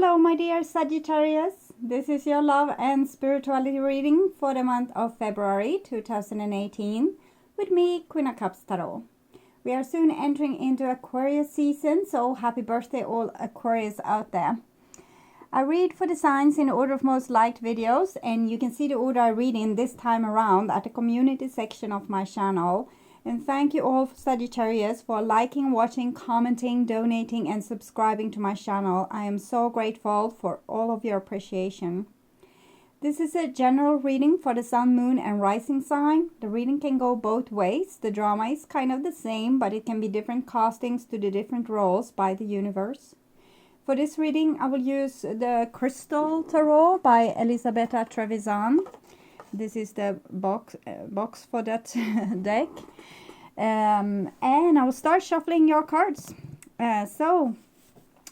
Hello, my dear Sagittarius. This is your love and spirituality reading for the month of February 2018 with me, Queen of Cups Tarot. We are soon entering into Aquarius season, so happy birthday all Aquarius out there. I read for the signs in order of most liked videos, and you can see the order I read in this time around at the community section of my channel. And thank you all, Sagittarius, for liking, watching, commenting, donating, and subscribing to my channel. I am so grateful for all of your appreciation. This is a general reading for the sun, moon, and rising sign. The reading can go both ways. The drama is kind of the same, but it can be different castings to the different roles by the universe. For this reading, I will use the Crystal Tarot by Elisabetta Trevisan. This is the box for that deck. And I will start shuffling your cards. So,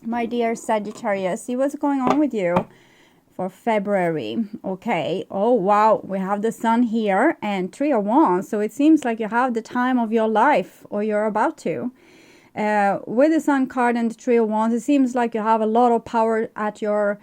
my dear Sagittarius, see what's going on with you for February. Okay. Oh, wow. We have the sun here and Three of Wands. So it seems like you have the time of your life, or you're about to. With the sun card and the Three of Wands, it seems like you have a lot of power at your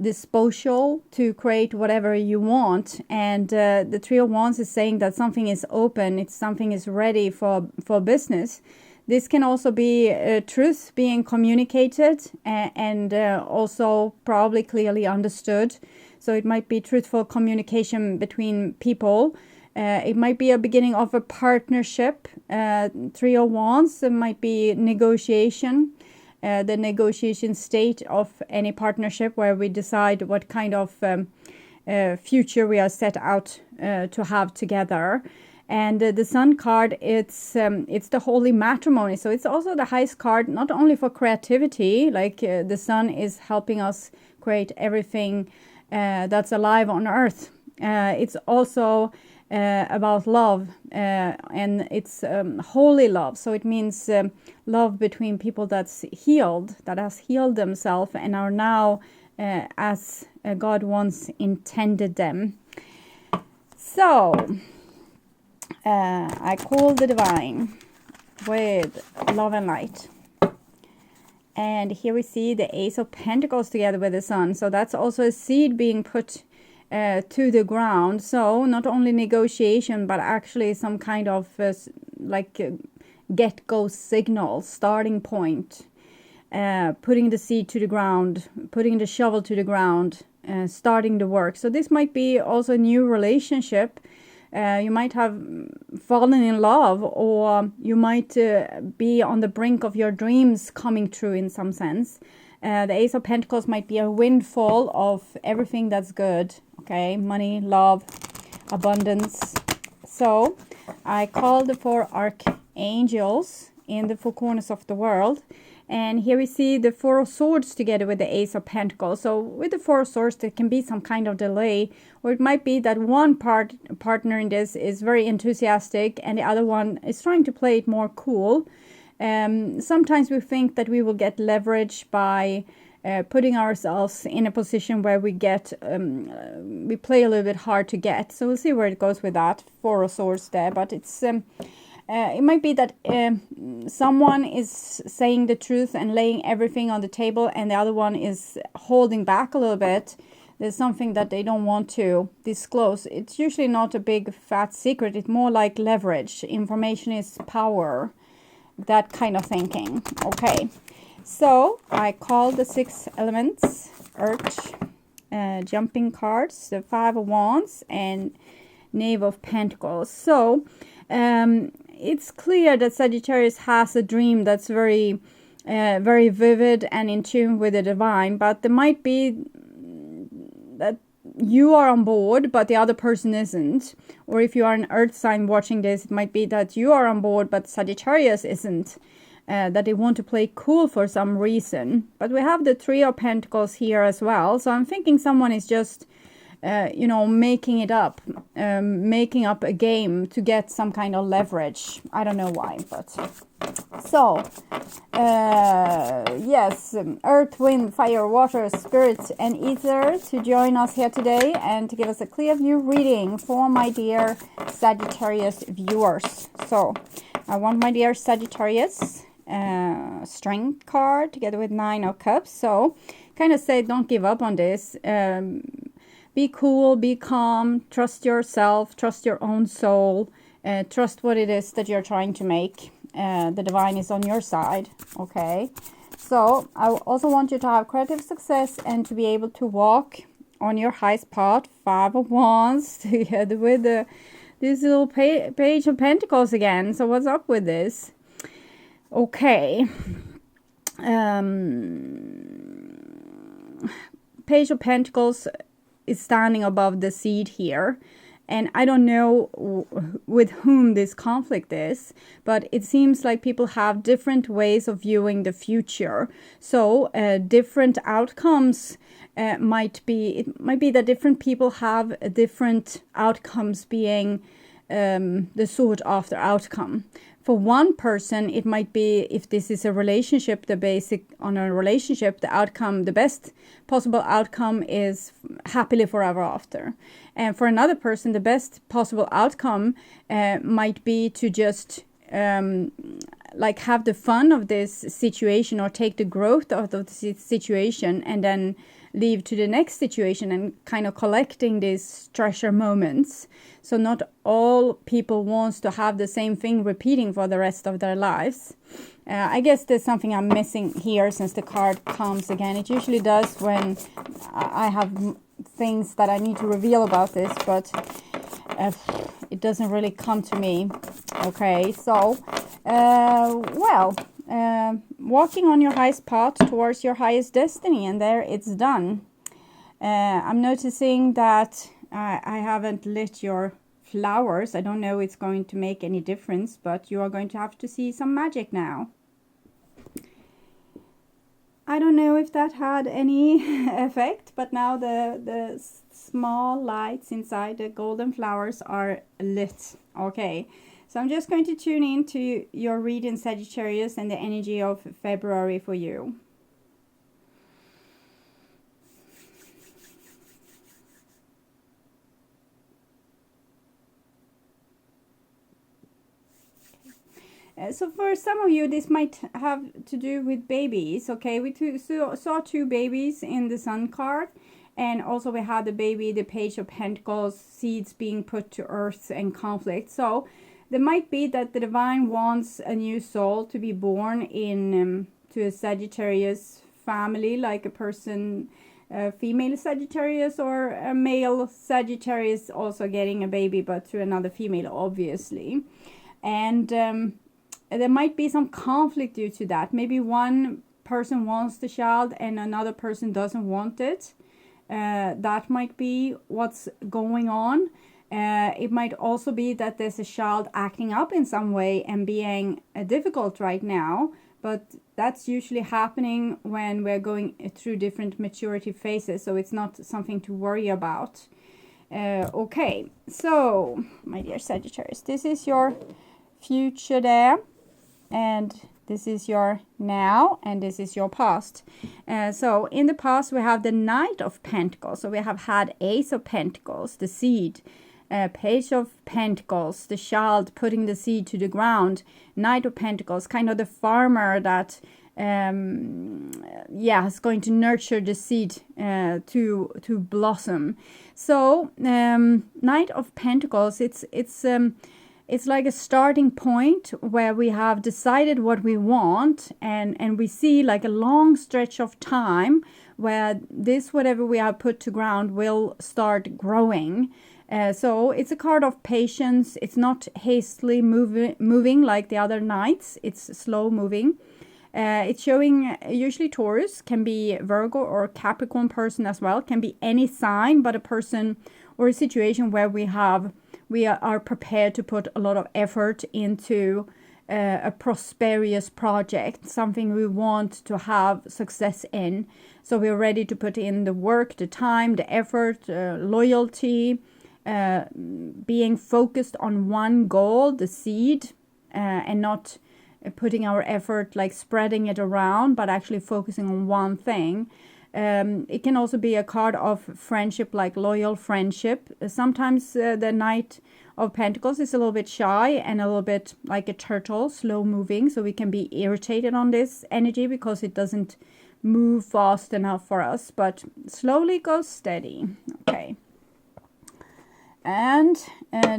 disposal to create whatever you want, and the Three of Wands is saying that something is open, something is ready for business. This can also be truth being communicated and also probably clearly understood. So it might be truthful communication between people. It might be a beginning of a partnership. Three of Wands, it might be negotiation. The negotiation state of any partnership where we decide what kind of future we are set out to have together. And the Sun card, it's the holy matrimony. So it's also the highest card, not only for creativity, like the Sun is helping us create everything that's alive on earth. It's also about love, and it's holy love. So it means love between people that's healed, that has healed themselves and are now as God once intended them. So I call the divine with love and light. And here we see the Ace of Pentacles together with the Sun. So that's also a seed being put to the ground. So not only negotiation, but actually some kind of get-go signal, starting point, putting the seed to the ground, putting the shovel to the ground, starting the work. So this might be also a new relationship. You might have fallen in love, or you might be on the brink of your dreams coming true in some sense. The Ace of Pentacles might be a windfall of everything that's good. Okay, money, love, abundance. So I call the four archangels in the four corners of the world. And here we see the Four of Swords together with the Ace of Pentacles. So with the Four of Swords, there can be some kind of delay. Or it might be that one partner in this is very enthusiastic and the other one is trying to play it more cool. Sometimes we think that we will get leverage by putting ourselves in a position where we get we play a little bit hard to get. So we'll see where it goes with that. Four of Swords there, but it's it might be that someone is saying the truth and laying everything on the table, and the other one is holding back a little bit. There's something that they don't want to disclose. It's usually not a big fat secret. It's more like leverage. Information is power. That kind of thinking. Okay. So I call the six elements, earth, jumping cards, the Five of Wands and Knave of Pentacles. So it's clear that Sagittarius has a dream that's very vivid and in tune with the divine, but there might be that you are on board, but the other person isn't. Or if you are an earth sign watching this, it might be that you are on board, but Sagittarius isn't. That they want to play cool for some reason. But we have the Three of Pentacles here as well. So I'm thinking someone is just, making it up. Making up a game to get some kind of leverage. I don't know why, but... So, yes, earth, wind, fire, water, spirit, and ether to join us here today and to give us a clear view reading for my dear Sagittarius viewers. So, I want my dear Sagittarius Strength card together with 9 of Cups. So kind of say, don't give up on this. Be cool, be calm, trust yourself, trust your own soul, trust what it is that you're trying to make. The divine is on your side, okay? So I also want you to have creative success and to be able to walk on your high spot. 5 of Wands together with this little Page of Pentacles again. So what's up with this? Okay. Page of Pentacles is standing above the Seed here. And I don't know with whom this conflict is, but it seems like people have different ways of viewing the future. So different outcomes might be that different people have different outcomes being the sought after outcome. For one person, it might be, if this is a relationship, the outcome, the best possible outcome is happily forever after. And for another person, the best possible outcome might be to just like have the fun of this situation, or take the growth of the situation and then leave to the next situation, and kind of collecting these treasure moments. So not all people wants to have the same thing repeating for the rest of their lives. I guess there's something I'm missing here, since the card comes again. It usually does when I have things that I need to reveal about this, but it doesn't really come to me. Okay, so walking on your highest path towards your highest destiny, and there it's done. I'm noticing that I haven't lit your flowers. I don't know it's going to make any difference, but you are going to have to see some magic now. I don't know if that had any effect, but now the small lights inside the golden flowers are lit. Okay, so I'm just going to tune in to your reading, Sagittarius, and the energy of February for you. So for some of you, this might have to do with babies, okay? We saw 2 babies in the Sun card, and also we had the baby, the Page of Pentacles, seeds being put to earth and conflict. So there might be that the divine wants a new soul to be born in to a Sagittarius family, like a person, a female Sagittarius, or a male Sagittarius also getting a baby, but to another female, obviously. And there might be some conflict due to that. Maybe one person wants the child and another person doesn't want it. That might be what's going on. It might also be that there's a child acting up in some way and being difficult right now. But that's usually happening when we're going through different maturity phases. So it's not something to worry about. Okay, so my dear Sagittarius, this is your future there. And this is your now, and this is your past. So in the past, we have the Knight of Pentacles. So we have had Ace of Pentacles, the seed, Page of Pentacles, the child putting the seed to the ground, Knight of Pentacles, kind of the farmer that is going to nurture the seed to blossom. So Knight of Pentacles, it's like a starting point where we have decided what we want, and we see like a long stretch of time where this, whatever we have put to ground, will start growing. So it's a card of patience. It's not hastily moving like the other knights. It's slow moving. It's showing usually Taurus, can be Virgo or Capricorn person as well, can be any sign, but a person or a situation where we are prepared to put a lot of effort into a prosperous project, something we want to have success in. So we're ready to put in the work, the time, the effort, loyalty, being focused on one goal, the seed, and not putting our effort like spreading it around, but actually focusing on one thing. It can also be a card of friendship, like loyal friendship. Sometimes the Knight of Pentacles is a little bit shy and a little bit like a turtle, slow moving. So we can be irritated on this energy because it doesn't move fast enough for us, but slowly goes steady. Okay. And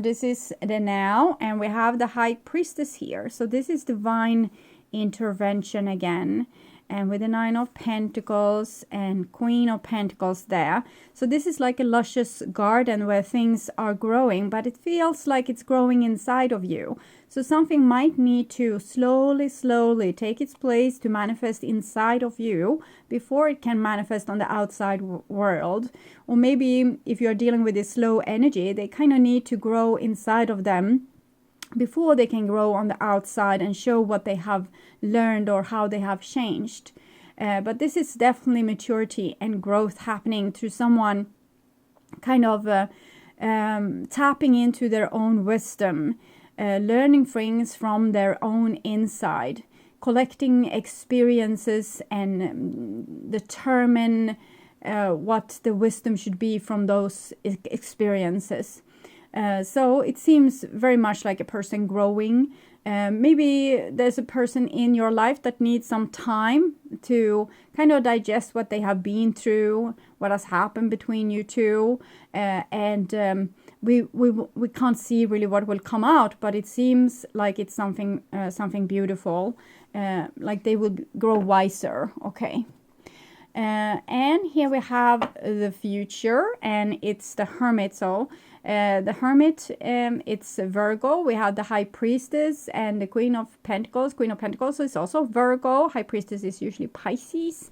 this is the now, and we have the High Priestess here. So this is divine intervention again, and with the Nine of Pentacles and Queen of Pentacles there. So this is like a luscious garden where things are growing, but it feels like it's growing inside of you. So something might need to slowly take its place to manifest inside of you before it can manifest on the outside world. Or maybe if you're dealing with this slow energy, they kind of need to grow inside of them before they can grow on the outside and show what they have learned or how they have changed. But this is definitely maturity and growth happening through someone kind of tapping into their own wisdom, learning things from their own inside, collecting experiences and determine what the wisdom should be from those experiences. So it seems very much like a person growing. Maybe there's a person in your life that needs some time to kind of digest what they have been through, what has happened between you two, and we can't see really what will come out, but it seems like it's something beautiful, like they will grow wiser. Okay. And here we have the future, and it's the Hermit. So the Hermit, it's Virgo. We have the High Priestess and the Queen of Pentacles. Queen of Pentacles is also Virgo. High Priestess is usually Pisces.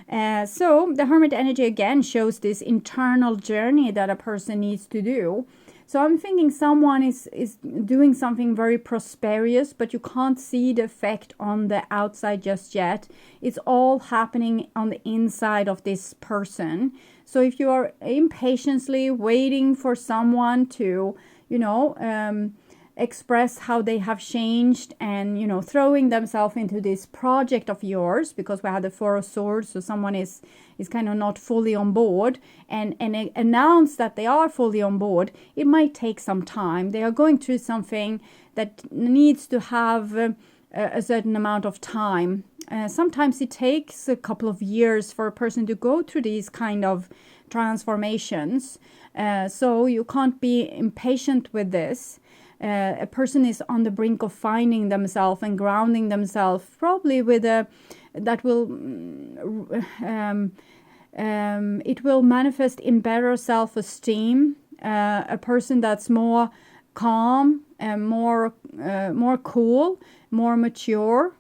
So the Hermit energy again shows this internal journey that a person needs to do. So I'm thinking someone is doing something very prosperous, but you can't see the effect on the outside just yet. It's all happening on the inside of this person. So if you are impatiently waiting for someone to, express how they have changed and, throwing themselves into this project of yours, because we had the Four of Swords, so someone is kind of not fully on board and announce that they are fully on board, it might take some time. They are going through something that needs to have a certain amount of time. Sometimes it takes a couple of years for a person to go through these kind of transformations. So you can't be impatient with this. A person is on the brink of finding themselves and grounding themselves, probably with that will it will manifest in better self-esteem. A person that's more calm and more cool, more mature,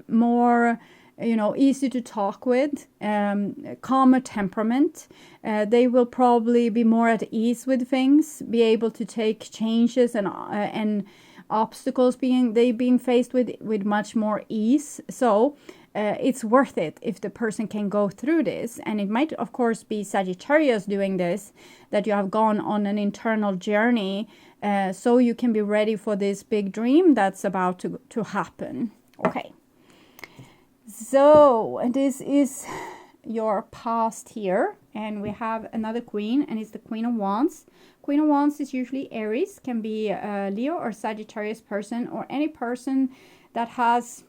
more easy to talk with, calmer temperament. They will probably be more at ease with things, be able to take changes and obstacles being faced with much more ease. So it's worth it if the person can go through this. And it might, of course, be Sagittarius doing this, that you have gone on an internal journey, so you can be ready for this big dream that's about to happen. Okay. So this is your past here, and we have another queen, and it's the Queen of Wands. Queen of Wands is usually Aries, can be a Leo or Sagittarius person, or any person that has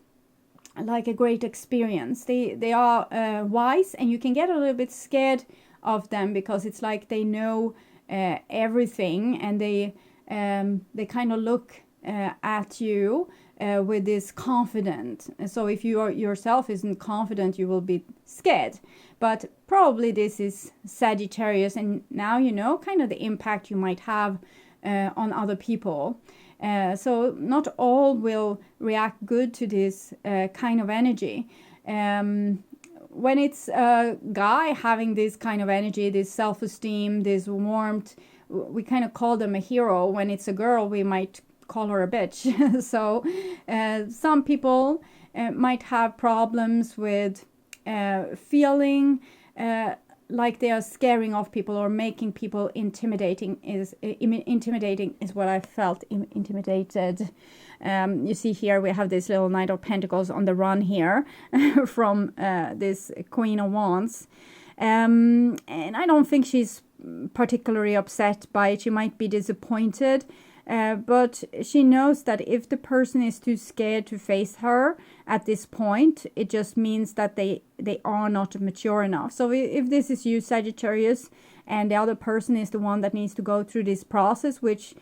like a great experience. They are wise, and you can get a little bit scared of them because it's like they know everything, and they kind of look at you with this confidence. So if you yourself isn't confident, you will be scared. But probably this is Sagittarius, and now you know kind of the impact you might have on other people. So not all will react good to this kind of energy. When it's a guy having this kind of energy, this self-esteem, this warmth, we kind of call them a hero. When it's a girl, we might call her a bitch. So some people might have problems with feeling like they are scaring off people or making people intimidating is what I felt. Intimidated. You see here we have this little Knight of Pentacles on the run here from this Queen of Wands, and I don't think she's particularly upset by it. She might be disappointed, But she knows that if the person is too scared to face her at this point, it just means that they are not mature enough. So if this is you, Sagittarius, and the other person is the one that needs to go through this process, which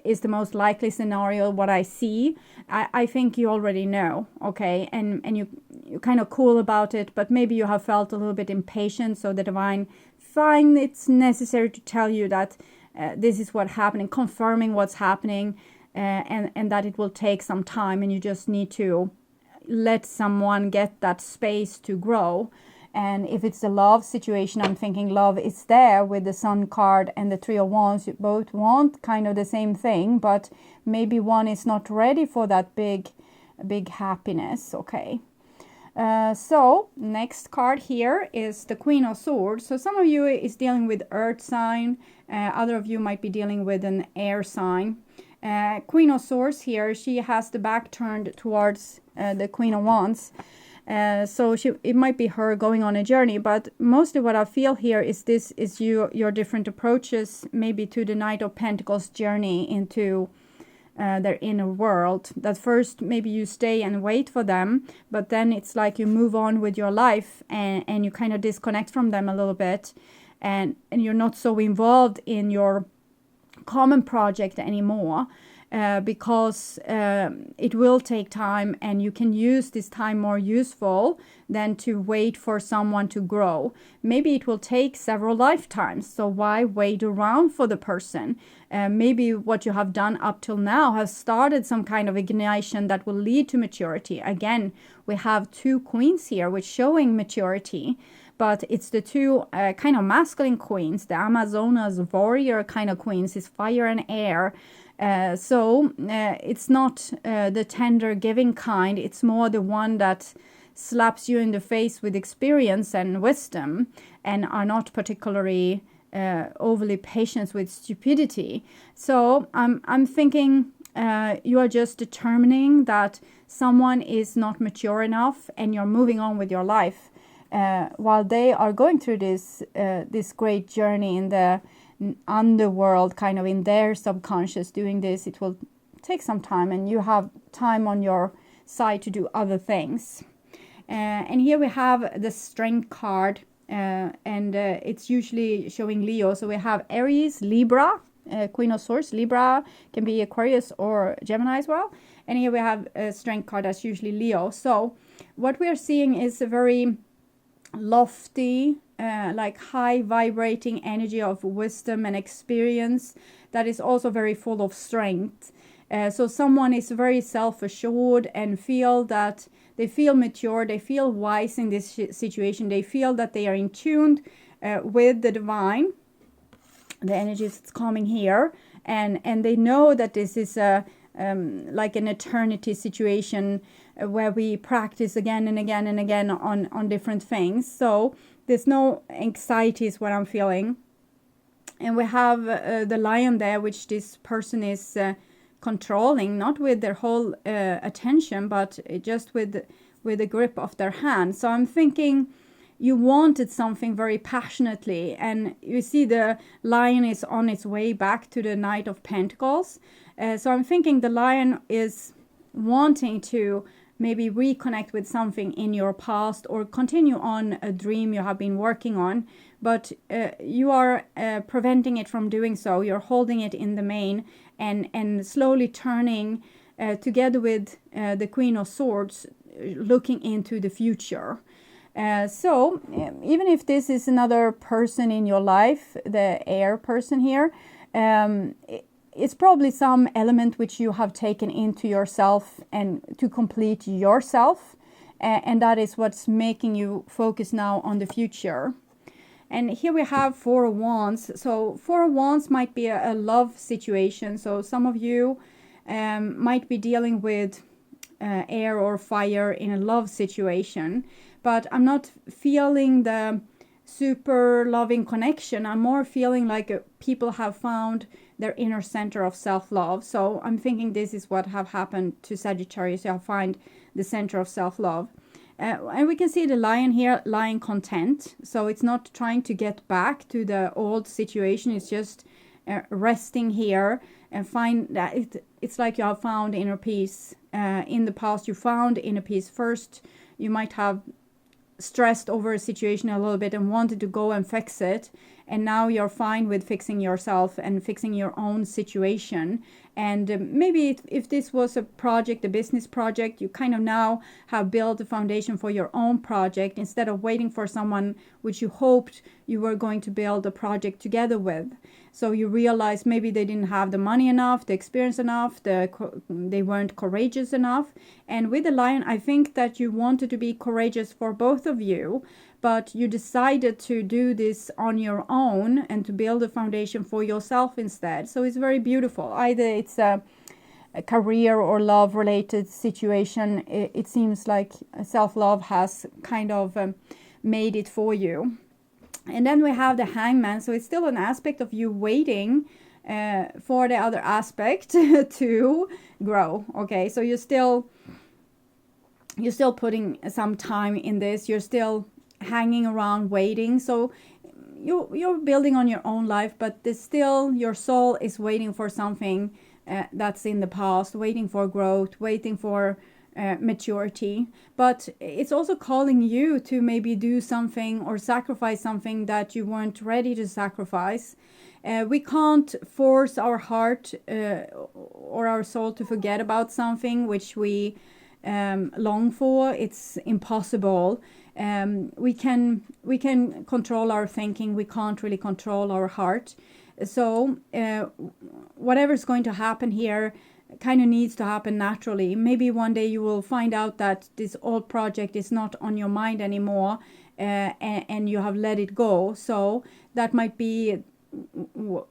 is the most likely scenario what I see, I think you already know, okay? And you're kind of cool about it, but maybe you have felt a little bit impatient, so the divine find it's necessary to tell you that this is what's happening, confirming what's happening, and that it will take some time, and you just need to let someone get that space to grow. And if it's a love situation, I'm thinking love is there with the Sun card and the Three of Wands. You both want kind of the same thing, but maybe one is not ready for that big happiness, okay? So next card here is the Queen of Swords. So some of you is dealing with earth sign, other of you might be dealing with an air sign. Queen of Swords here, she has the back turned towards the Queen of Wands. So it might be her going on a journey, but mostly what I feel here is this is your different approaches, maybe to the Knight of Pentacles journey into their inner world. That first maybe you stay and wait for them, but then it's like you move on with your life, and you kind of disconnect from them a little bit, and you're not so involved in your common project anymore, because it will take time, and you can use this time more useful than to wait for someone to grow. Maybe it will take several lifetimes, so why wait around for the person? Maybe what you have done up till now has started some kind of ignition that will lead to maturity. Again, we have two queens here, which showing maturity, but it's the two kind of masculine queens. The Amazonas warrior kind of queens is fire and air. So it's not the tender giving kind, it's more the one that slaps you in the face with experience and wisdom, and are not particularly overly patient with stupidity. So I'm thinking you are just determining that someone is not mature enough, and you're moving on with your life while they are going through this great journey in the underworld, kind of in their subconscious doing this. It will take some time, and you have time on your side to do other things. And here we have the Strength card, and it's usually showing Leo. So we have Aries, Libra, Queen of Swords. Libra can be Aquarius or Gemini as well. And here we have a Strength card that's usually Leo. So what we are seeing is a very lofty, like high vibrating energy of wisdom and experience that is also very full of strength. So someone is very self-assured and feel that they feel mature, they feel wise in this situation, they feel that they are in tune with the divine, the energies that's coming here, and they know that this is a like an eternity situation where we practice again and again and again on different things. So there's no anxiety is what I'm feeling. And we have the Lion there, which this person is controlling, not with their whole attention, but just with the grip of their hand. So I'm thinking you wanted something very passionately, and you see the Lion is on its way back to the Knight of Pentacles. So I'm thinking the Lion is wanting to maybe reconnect with something in your past, or continue on a dream you have been working on, but you are preventing it from doing so. You're holding it in the mane, and slowly turning together with the Queen of Swords, looking into the future. So even if this is another person in your life, the air person here, it's probably some element which you have taken into yourself and to complete yourself, and that is what's making you focus now on the future. And here we have Four of Wands. So Four of Wands might be a love situation. So some of you might be dealing with air or fire in a love situation, but I'm not feeling the super loving connection. I'm more feeling like people have found their inner center of self-love. So I'm thinking this is what have happened to Sagittarius. You'll find the center of self-love. And we can see the Lion here lying content. So it's not trying to get back to the old situation. It's just resting here and find that it's like you have found inner peace. In the past, you found inner peace. First, you might have stressed over a situation a little bit and wanted to go and fix it, and now you're fine with fixing yourself and fixing your own situation. And maybe if this was a project, a business project, you kind of now have built a foundation for your own project instead of waiting for someone which you hoped you were going to build a project together with. So you realize maybe they didn't have the money enough, the experience enough, they weren't courageous enough. And with the Lion, I think that you wanted to be courageous for both of you, but you decided to do this on your own and to build a foundation for yourself instead. So it's very beautiful. Either it's a career or love related situation. It seems like self-love has kind of made it for you. And then we have the Hangman. So it's still an aspect of you waiting for the other aspect to grow. Okay, so you're still putting some time in this. You're still hanging around waiting. So you're building on your own life, but there's still your soul is waiting for something that's in the past, waiting for growth, waiting for maturity. But it's also calling you to maybe do something or sacrifice something that you weren't ready to sacrifice. We can't force our heart or our soul to forget about something which we long for. It's impossible. We can control our thinking. We can't really control our heart. So whatever's going to happen here kind of needs to happen naturally. Maybe one day you will find out that this old project is not on your mind anymore, and you have let it go. So that might be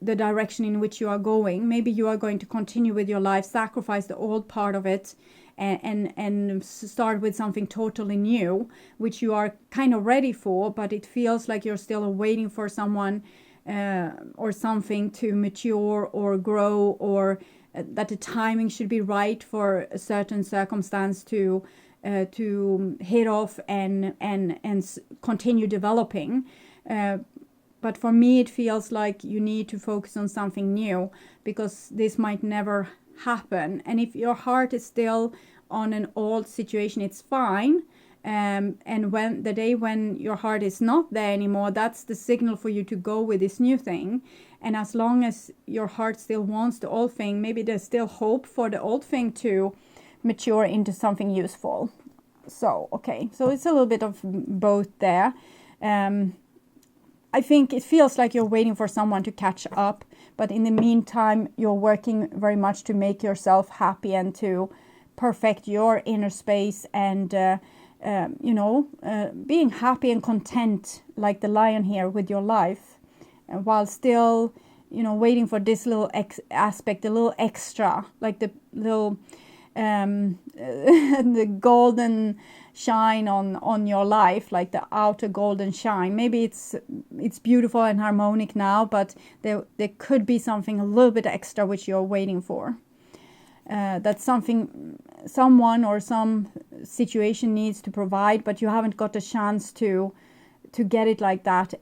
the direction in which you are going. Maybe you are going to continue with your life, sacrifice the old part of it, and start with something totally new, which you are kind of ready for, but it feels like you're still waiting for someone or something to mature or grow, or that the timing should be right for a certain circumstance to hit off and continue developing. But for me, it feels like you need to focus on something new, because this might never happen. And if your heart is still on an old situation, it's fine. And when the day when your heart is not there anymore, that's the signal for you to go with this new thing. And as long as your heart still wants the old thing, maybe there's still hope for the old thing to mature into something useful. So, okay, so it's a little bit of both there. I think it feels like you're waiting for someone to catch up, but in the meantime, you're working very much to make yourself happy and to perfect your inner space and, being happy and content, like the Lion here, with your life, while still, waiting for this little aspect, a little extra, like the little, the golden shine on your life, like the outer golden shine. Maybe it's beautiful and harmonic now, but there could be something a little bit extra which you're waiting for. That's something someone or some situation needs to provide, but you haven't got a chance to get it like that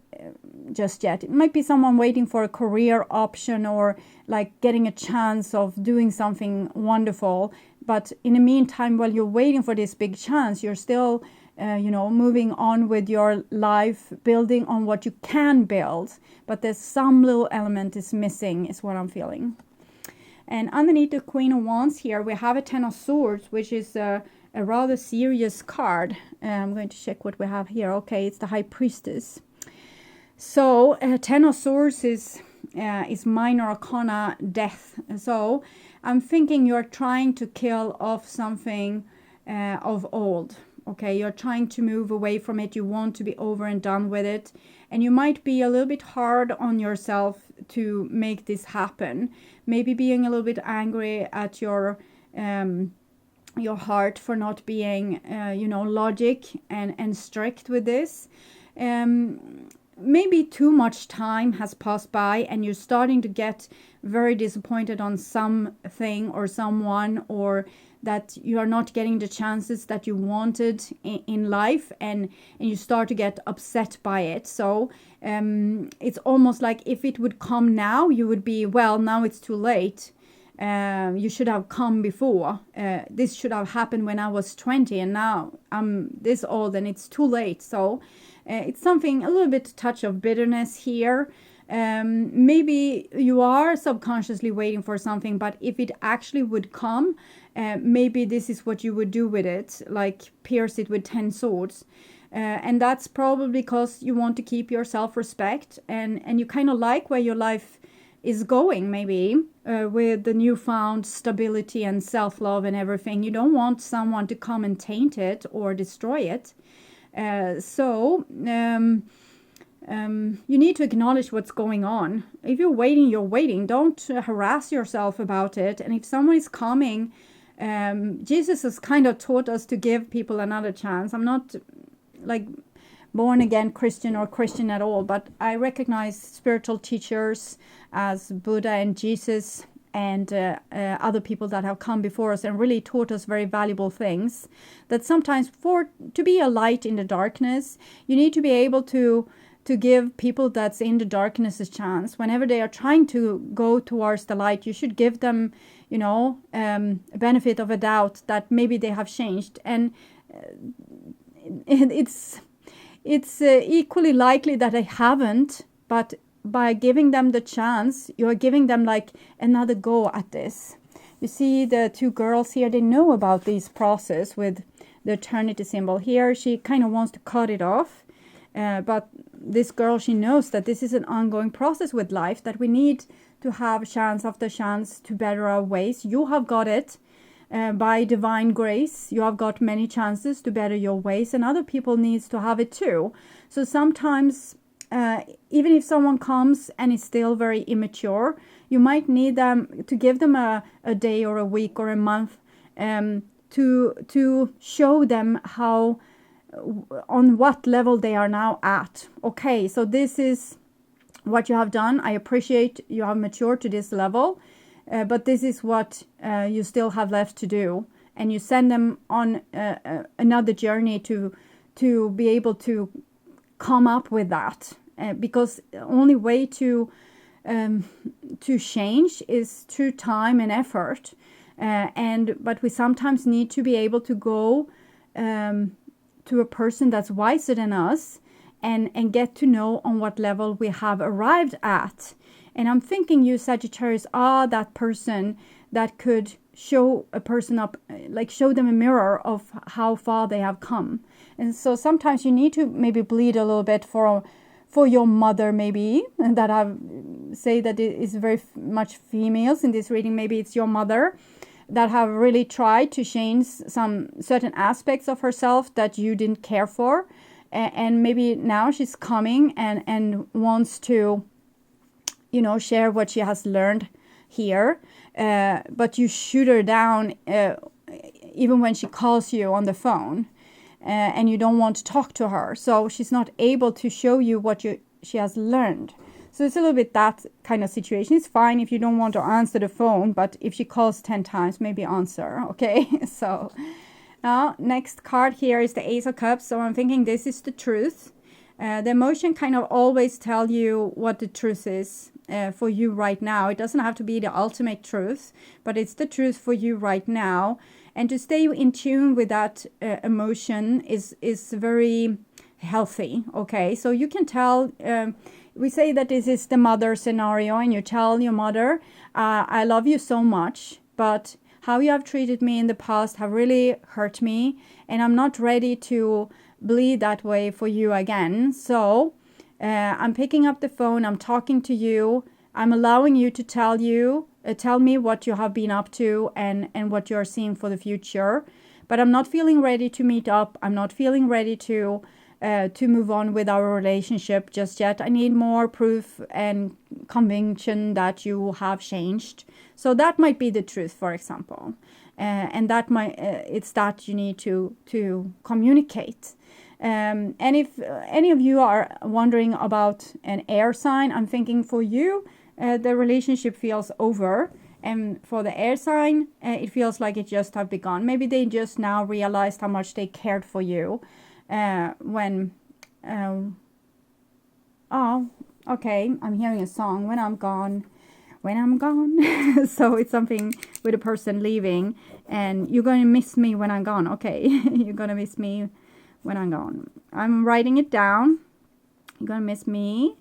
just yet. It might be someone waiting for a career option, or like getting a chance of doing something wonderful. But in the meantime, while you're waiting for this big chance, you're still, moving on with your life, building on what you can build. But there's some little element is missing, is what I'm feeling. And underneath the Queen of Wands here, we have a Ten of Swords, which is a rather serious card. I'm going to check what we have here. Okay, it's the High Priestess. So Ten of Swords is minor arcana, death. So I'm thinking you're trying to kill off something of old. Okay, you're trying to move away from it. You want to be over and done with it. And you might be a little bit hard on yourself to make this happen. Maybe being a little bit angry at your heart for not being, logic and strict with this. Maybe too much time has passed by and you're starting to get very disappointed on something or someone, or that you are not getting the chances that you wanted in life, and you start to get upset by it. So it's almost like if it would come now, you would be, well, now it's too late. You should have come before. This should have happened when I was 20, and now I'm this old and it's too late. So it's something, a little bit touch of bitterness here. Maybe you are subconsciously waiting for something, but if it actually would come, maybe this is what you would do with it, like pierce it with 10 swords. And that's probably because you want to keep your self-respect, and you kind of like where your life is going, maybe with the newfound stability and self-love and everything. You don't want someone to come and taint it or destroy it. So you need to acknowledge what's going on. If you're waiting, you're waiting. Don't harass yourself about it. And if someone is coming, Jesus has kind of taught us to give people another chance. I'm not like born again Christian or Christian at all, but I recognize spiritual teachers as Buddha and Jesus and other people that have come before us and really taught us very valuable things. That sometimes to be a light in the darkness, you need to be able to give people that's in the darkness a chance. Whenever they are trying to go towards the light, you should give them, a benefit of a doubt that maybe they have changed. And it's equally likely that they haven't, but by giving them the chance, you're giving them like another go at this. You see the two girls here, they know about this process with the eternity symbol. Here she kind of wants to cut it off, but this girl, she knows that this is an ongoing process with life, that we need to have chance after chance to better our ways. You have got it. By divine grace, you have got many chances to better your ways, and other people needs to have it too. So sometimes, even if someone comes and is still very immature, you might need them to give them a day or a week or a month to show them how, on what level they are now at. Okay, so this is what you have done. I appreciate you have matured to this level. But this is what you still have left to do, and you send them on another journey to be able to come up with that. Because the only way to change is through time and effort, but we sometimes need to be able to go to a person that's wiser than us and get to know on what level we have arrived at. And I'm thinking you Sagittarius are that person that could show a person up, like show them a mirror of how far they have come. And so sometimes you need to maybe bleed a little bit for your mother, maybe, that I say that it is very much females in this reading. Maybe it's your mother that have really tried to change some certain aspects of herself that you didn't care for. And maybe now she's coming and wants to share what she has learned here, but you shoot her down even when she calls you on the phone, and you don't want to talk to her, so she's not able to show you what she has learned. So it's a little bit that kind of situation. It's fine if you don't want to answer the phone, but if she calls 10 times, maybe answer, okay? So now next card here is the Ace of Cups. So I'm thinking this is the truth. The emotion kind of always tell you what the truth is for you right now. It doesn't have to be the ultimate truth, but it's the truth for you right now. And to stay in tune with that emotion is very healthy. Okay, so you can tell, we say that this is the mother scenario, and you tell your mother, I love you so much, but how you have treated me in the past have really hurt me, and I'm not ready to bleed that way for you again. So I'm picking up the phone, I'm talking to you, I'm allowing you to tell me what you have been up to and what you're seeing for the future. But I'm not feeling ready to meet up. I'm not feeling ready to move on with our relationship just yet. I need more proof and conviction that you have changed. So that might be the truth, for example. And that might it's that you need to communicate. And if any of you are wondering about an air sign, I'm thinking for you, the relationship feels over. And for the air sign, it feels like it just have begun. Maybe they just now realized how much they cared for you when oh, okay, I'm hearing a song, when I'm gone. So it's something with a person leaving, and you're going to miss me when I'm gone. Okay, you're going to miss me when I'm gone. I'm writing it down. You're going to miss me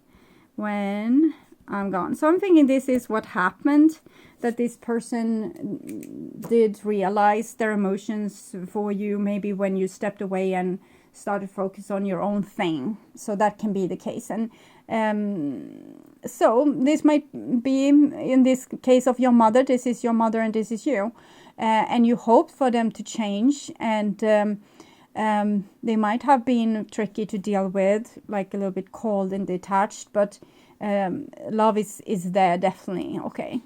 when I'm gone. So I'm thinking this is what happened, that this person did realize their emotions for you, maybe when you stepped away and started focus on your own thing. So that can be the case. And so this might be, in this case of your mother, this is your mother and this is you. And you hoped for them to change, and they might have been tricky to deal with, like a little bit cold and detached, but love is there, definitely. Okay.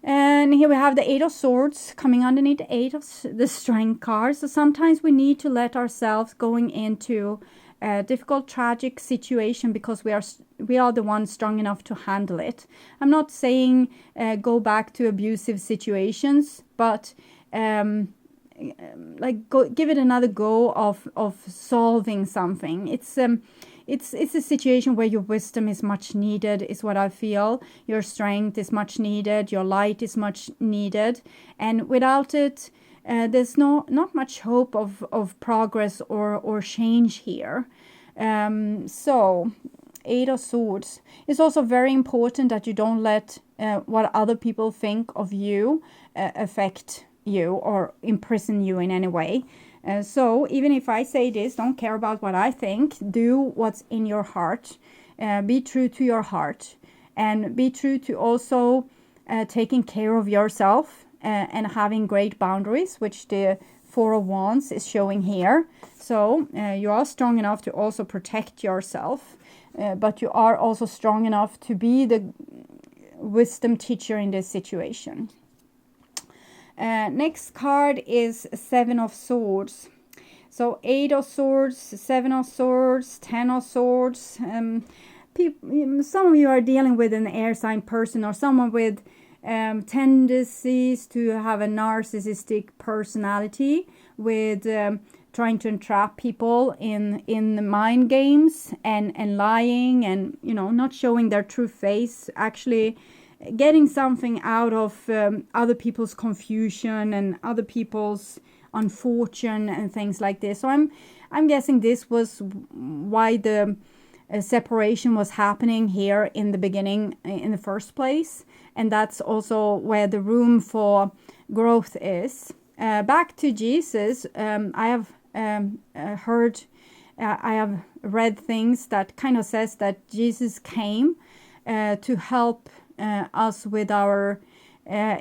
And here we have the 8 of Swords coming underneath the 8 of the Strength card. So sometimes we need to let ourselves going into a difficult, tragic situation because we are the ones strong enough to handle it. I'm not saying go back to abusive situations, but give it another go of solving something. It's a situation where your wisdom is much needed, is what I feel. Your strength is much needed. Your light is much needed. And without it, there's not much hope of progress or change here. So, 8 of Swords. It's also very important that you don't let what other people think of you affect you or imprison you in any way. So even if I say this, don't care about what I think, do what's in your heart, be true to your heart, and be true to also taking care of yourself and having great boundaries, which the 4 of Wands is showing here. So you are strong enough to also protect yourself, but you are also strong enough to be the wisdom teacher in this situation. Next card is 7 of Swords. So 8 of Swords, 7 of Swords, 10 of Swords. Some of you are dealing with an air sign person or someone with tendencies to have a narcissistic personality, with trying to entrap people in the mind games and lying and, not showing their true face, actually getting something out of other people's confusion and other people's unfortune and things like this. So I'm guessing this was why the separation was happening here in the beginning, in the first place, and that's also where the room for growth is. Back to Jesus, I have I have read things that kind of says that Jesus came to help us with our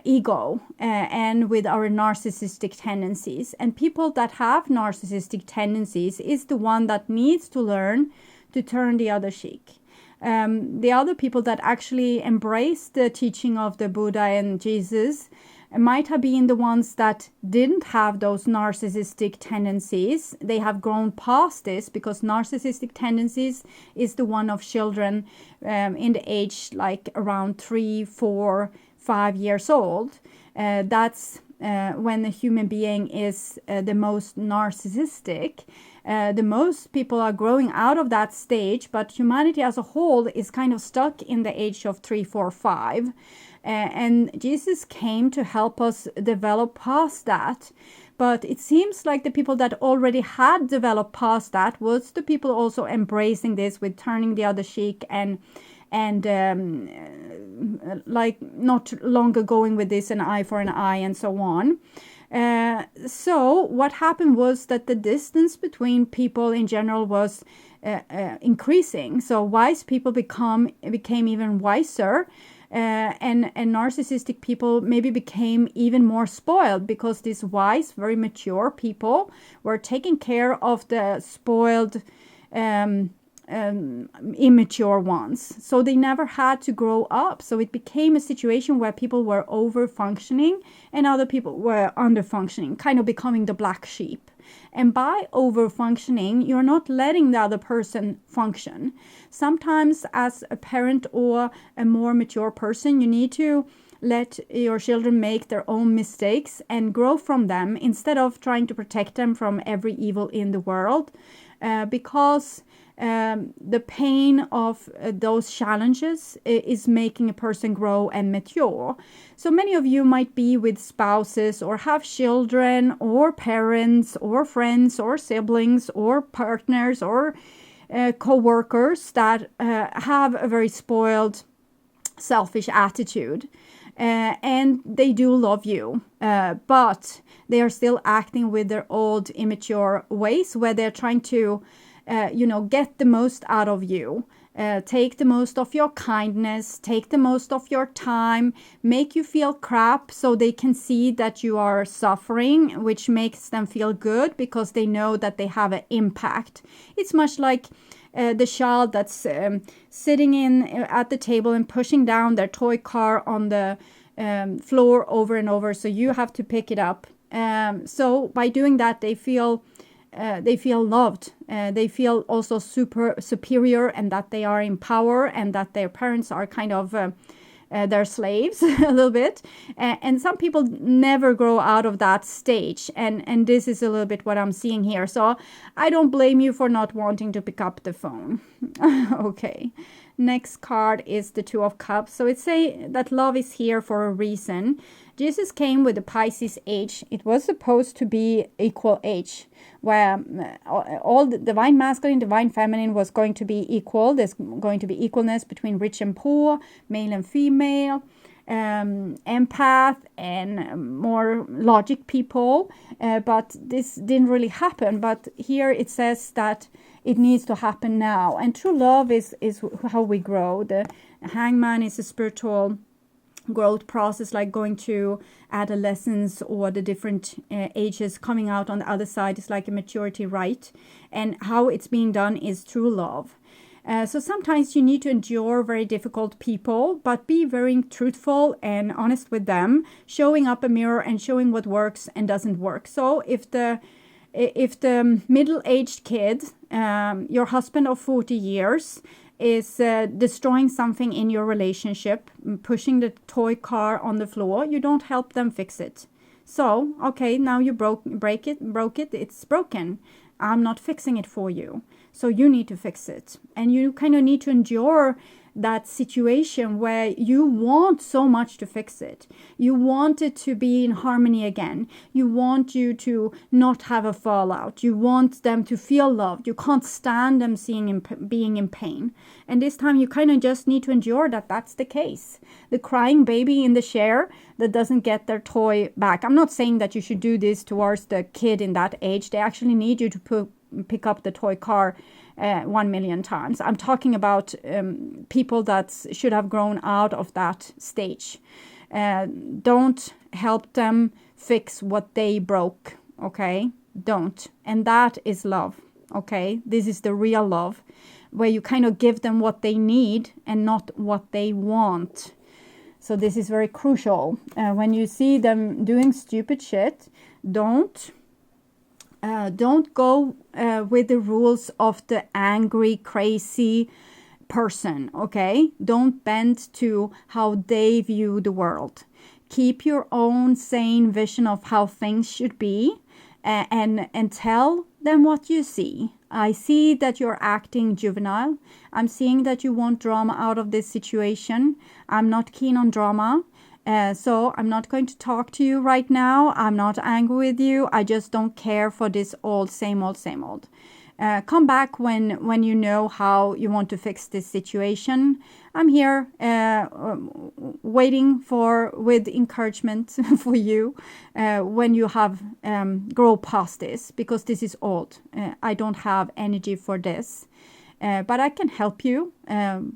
ego and with our narcissistic tendencies. And people that have narcissistic tendencies is the one that needs to learn to turn the other cheek. The other people that actually embrace the teaching of the Buddha and Jesus might have been the ones that didn't have those narcissistic tendencies. They have grown past this, because narcissistic tendencies is the one of children in the age like around 3, 4, 5 years old. That's when the human being is the most narcissistic. The most people are growing out of that stage, but humanity as a whole is kind of stuck in the age of 3, 4, 5. And Jesus came to help us develop past that. But it seems like the people that already had developed past that was the people also embracing this with turning the other cheek and like not longer going with this, an eye for an eye and so on. So what happened was that the distance between people in general was increasing. So wise people became even wiser. And narcissistic people maybe became even more spoiled, because these wise, very mature people were taking care of the spoiled, immature ones. So they never had to grow up. So it became a situation where people were over-functioning and other people were under-functioning, kind of becoming the black sheep. And by over-functioning, you're not letting the other person function. Sometimes as a parent or a more mature person, you need to let your children make their own mistakes and grow from them instead of trying to protect them from every evil in the world, because the pain of those challenges is making a person grow and mature. So many of you might be with spouses or have children or parents or friends or siblings or partners or co-workers that have a very spoiled, selfish attitude. And they do love you, but they are still acting with their old immature ways where they're trying to get the most out of you, take the most of your kindness, take the most of your time, make you feel crap so they can see that you are suffering, which makes them feel good because they know that they have an impact. It's much like the child that's sitting at the table and pushing down their toy car on the floor over and over, so you have to pick it up. So by doing that, they feel loved. They feel also superior, and that they are in power, and that their parents are kind of their slaves a little bit. And some people never grow out of that stage. And this is a little bit what I'm seeing here. So I don't blame you for not wanting to pick up the phone. Okay. Next card is the Two of Cups. So it's say that love is here for a reason. Jesus came with the Pisces age. It was supposed to be equal age, where all the divine masculine, divine feminine was going to be equal. There's going to be equalness between rich and poor, male and female, empath and more logic people. But this didn't really happen. But here it says that it needs to happen now. And true love is how we grow. The Hangman is a spiritual growth process, like going to adolescence or the different ages coming out on the other side is like a maturity rite, and how it's being done is true love. So sometimes you need to endure very difficult people, but be very truthful and honest with them, showing up a mirror and showing what works and doesn't work. So if the middle-aged kid, your husband of 40 years, is destroying something in your relationship, pushing the toy car on the floor, you don't help them fix it. So, okay, now you broke it, it's broken. I'm not fixing it for you. So you need to fix it. And you kind of need to endure that situation where you want so much to fix it. You want it to be in harmony again. You want you to not have a fallout. You want them to feel loved. You can't stand them being in pain. And this time you kind of just need to endure that that's the case. The crying baby in the chair that doesn't get their toy back. I'm not saying that you should do this towards the kid in that age. They actually need you to pick up the toy car 1 million times. I'm talking about people that should have grown out of that stage. Don't help them fix what they broke, okay? Don't. And that is love, okay? This is the real love, where you kind of give them what they need and not what they want. So this is very crucial. When you see them doing stupid shit, don't go with the rules of the angry, crazy person, okay? Don't bend to how they view the world. Keep your own sane vision of how things should be, and tell them what you see. I see that you're acting juvenile. I'm seeing that you want drama out of this situation. I'm not keen on drama. So I'm not going to talk to you right now. I'm not angry with you. I just don't care for this old, same old, same old. Come back when you know how you want to fix this situation. I'm here waiting with encouragement for you when you have grow past this, because this is old. I don't have energy for this. But I can help you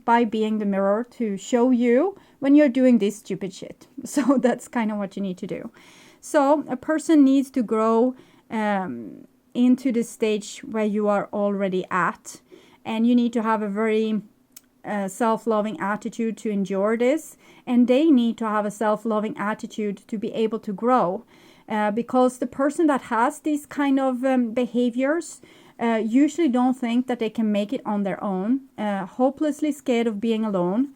by being the mirror to show you when you're doing this stupid shit. So that's kind of what you need to do. So a person needs to grow into the stage where you are already at. And you need to have a very self-loving attitude to endure this. And they need to have a self-loving attitude to be able to grow. Because the person that has these kind of behaviors usually don't think that they can make it on their own, hopelessly scared of being alone,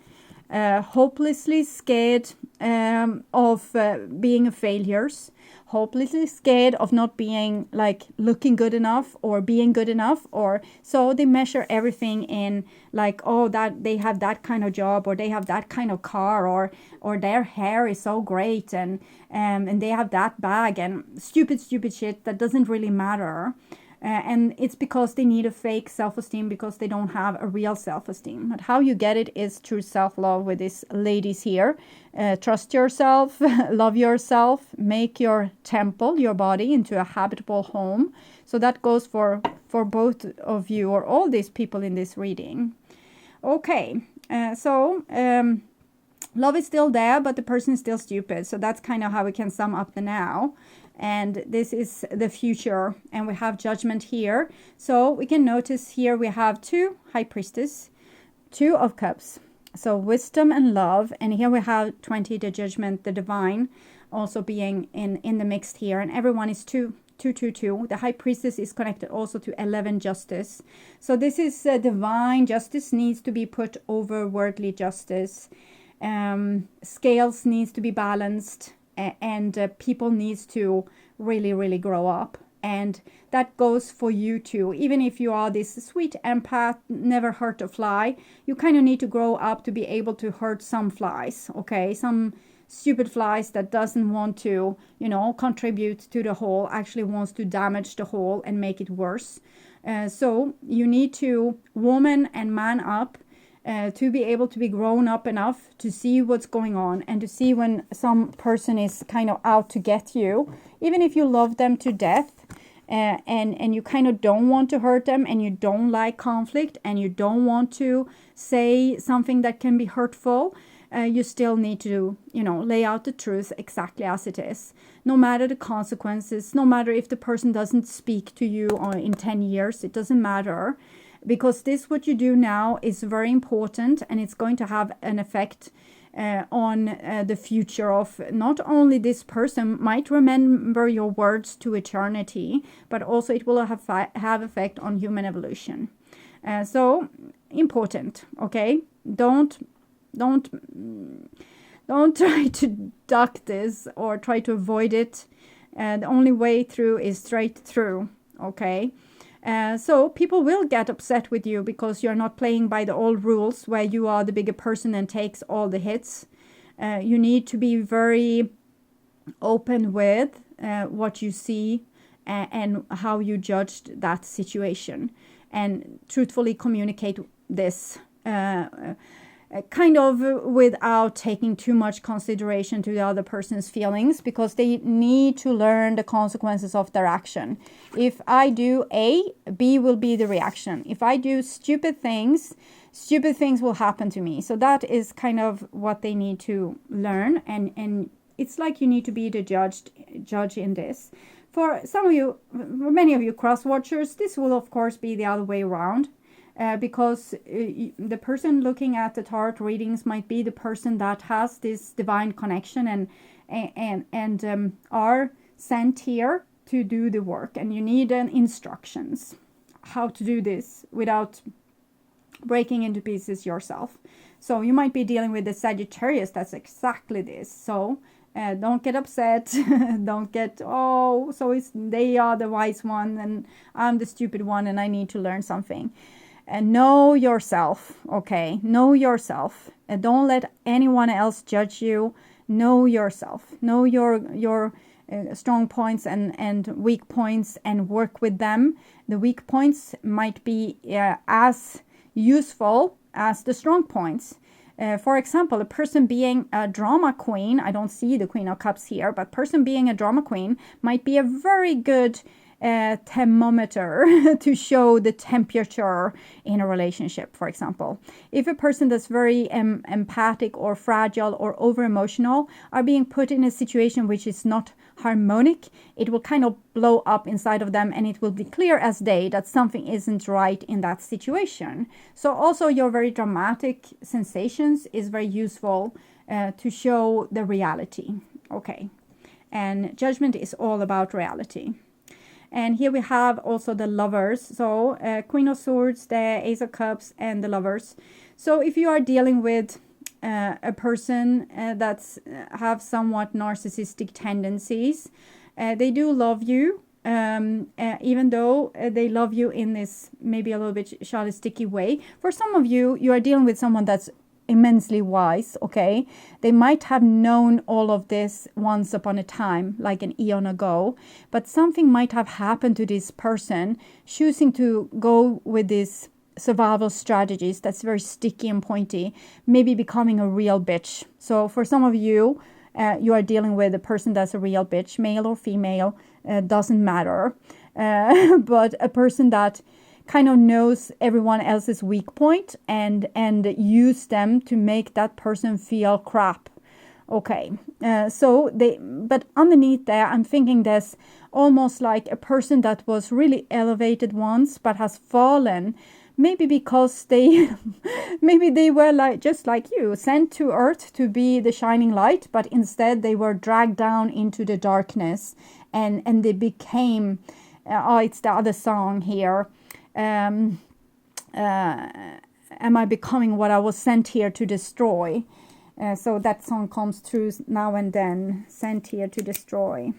hopelessly scared of being failures, hopelessly scared of not being like looking good enough or being good enough, or so they measure everything in like, oh, that they have that kind of job, or they have that kind of car, or their hair is so great, and they have that bag, and stupid shit that doesn't really matter. And it's because they need a fake self-esteem because they don't have a real self-esteem. But how you get it is through self-love with these ladies here. Trust yourself, love yourself, make your temple, your body, into a habitable home. So that goes for both of you or all these people in this reading. Okay, love is still there, but the person is still stupid. So that's kind of how we can sum up the now. And this is the future, and we have judgment here. So we can notice here we have 2 high priestess, 2 of cups, so wisdom and love, and here we have 20, the judgment, the divine, also being in the mix here, and everyone is 2. The high priestess is connected also to 11, justice. So this is divine justice needs to be put over worldly justice. Scales needs to be balanced. And people needs to really grow up, and that goes for you too. Even if you are this sweet empath, never hurt a fly, you kind of need to grow up to be able to hurt some flies, okay? Some stupid flies that doesn't want to, contribute to the whole, actually wants to damage the whole and make it worse. So you need to woman and man up, to be able to be grown up enough to see what's going on, and to see when some person is kind of out to get you, even if you love them to death, and you kind of don't want to hurt them, and you don't like conflict, and you don't want to say something that can be hurtful. You still need to, lay out the truth exactly as it is, no matter the consequences, no matter if the person doesn't speak to you in 10 years, it doesn't matter. Because this, what you do now, is very important, and it's going to have an effect on the future of not only this person might remember your words to eternity, but also it will have effect on human evolution. So important, okay? Don't try to duck this or try to avoid it. The only way through is straight through, okay? So people will get upset with you because you're not playing by the old rules where you are the bigger person and takes all the hits. You need to be very open with what you see and how you judged that situation, and truthfully communicate this kind of without taking too much consideration to the other person's feelings, because they need to learn the consequences of their action. If I do A, B will be the reaction. If I do stupid things will happen to me. So that is kind of what they need to learn, and it's like you need to be the judge in this. For some of you, for many of you cross watchers, this will of course be the other way around. Because the person looking at the tarot readings might be the person that has this divine connection and are sent here to do the work, and you need instructions how to do this without breaking into pieces yourself. So you might be dealing with the Sagittarius that's exactly this. So don't get upset. Don't get, so they are the wise one and I'm the stupid one and I need to learn something. And know yourself, okay? Know yourself. And don't let anyone else judge you. Know yourself. Know your strong points and weak points, and work with them. The weak points might be as useful as the strong points. For example, a person being a drama queen, I don't see the Queen of Cups here, but person being a drama queen might be a very good thermometer to show the temperature in a relationship, for example. If a person that's very empathic or fragile or over emotional are being put in a situation which is not harmonic, it will kind of blow up inside of them, and it will be clear as day that something isn't right in that situation. So also your very dramatic sensations is very useful to show the reality. Okay, and judgment is all about reality. And here we have also the lovers. So Queen of Swords, the Ace of Cups, and the lovers. So if you are dealing with a person that's have somewhat narcissistic tendencies. They do love you, even though they love you in this maybe a little bit shallow, sticky way. For some of you, you are dealing with someone that's immensely wise, okay? They might have known all of this once upon a time, like an eon ago, but something might have happened to this person choosing to go with this survival strategies that's very sticky and pointy, maybe becoming a real bitch. So for some of you, you are dealing with a person that's a real bitch, male or female, doesn't matter, but a person that kind of knows everyone else's weak point and use them to make that person feel crap. Okay, but underneath there, I'm thinking there's almost like a person that was really elevated once, but has fallen. Maybe because maybe they were like, just like you, sent to earth to be the shining light, but instead they were dragged down into the darkness, and they became, it's the other song here, am I becoming what I was sent here to destroy? So that song comes through now and then, sent here to destroy.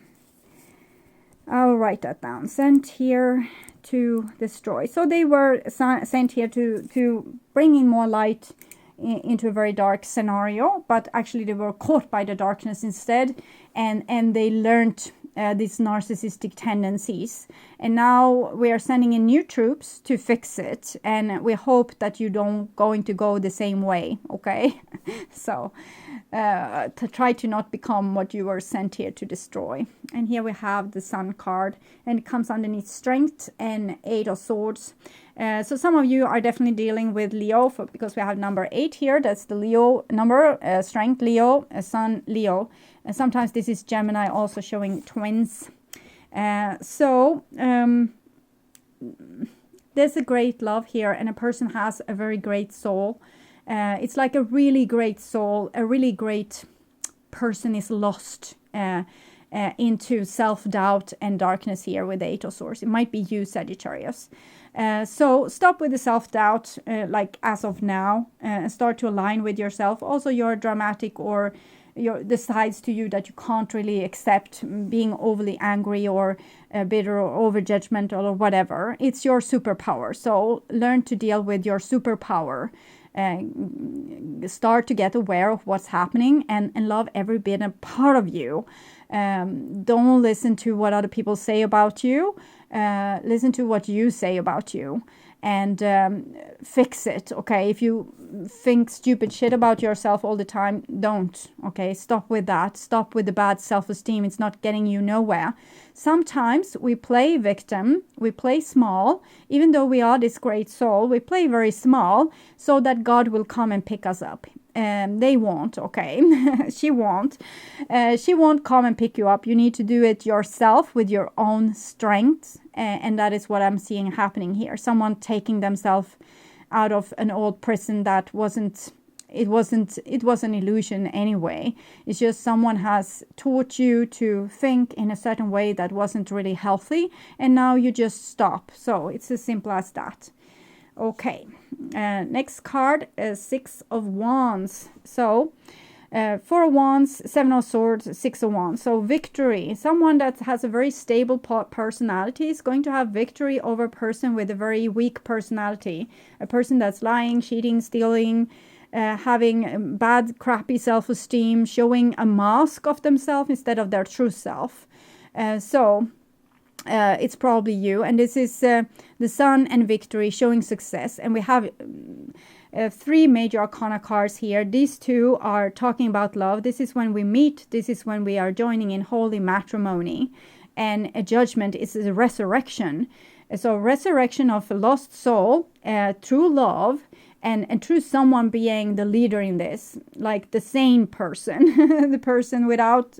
I'll write that down, sent here to destroy. So they were sent here to bring in more light into a very dark scenario, but actually they were caught by the darkness instead, and they learned these narcissistic tendencies, and now we are sending in new troops to fix it, and we hope that you don't going to go the same way, okay? So to try to not become what you were sent here to destroy. And here we have the Sun card, and it comes underneath Strength and 8 of Swords. So some of you are definitely dealing with Leo, because we have number 8 here. That's the Leo number, Strength Leo, Sun Leo. And sometimes this is Gemini also showing twins. There's a great love here, and a person has a very great soul. It's like a really great soul, a really great person is lost into self-doubt and darkness here with the 8 of Swords. It might be you, Sagittarius. So stop with the self-doubt, like as of now, and start to align with yourself. Also, your dramatic or the sides to you that you can't really accept, being overly angry or bitter or over judgmental or whatever. It's your superpower. So learn to deal with your superpower. Start to get aware of what's happening and love every bit and part of you. Don't listen to what other people say about you. Listen to what you say about you, and fix it, okay? If you think stupid shit about yourself all the time, don't, okay? Stop with that. Stop with the bad self-esteem. It's not getting you nowhere. Sometimes we play victim, we play small, even though we are this great soul, we play very small so that God will come and pick us up. They won't, okay? She won't come and pick you up. You need to do it yourself with your own strength, and that is what I'm seeing happening here. Someone taking themselves out of an old prison that it was an illusion anyway. It's just someone has taught you to think in a certain way that wasn't really healthy, and now you just stop. So it's as simple as that. Okay, next card is 6 of Wands. So 4 of Wands, 7 of Swords, 6 of Wands. So victory. Someone that has a very stable personality is going to have victory over a person with a very weak personality. A person that's lying, cheating, stealing, having bad, crappy self-esteem, showing a mask of themselves instead of their true self. It's probably you, and this is the Sun and victory, showing success. And we have 3 major arcana cards here. These 2 are talking about love. This is when we meet. This is when we are joining in holy matrimony. And a judgment is a resurrection. So resurrection of a lost soul through love, and through someone being the leader in this, like the sane person, the person without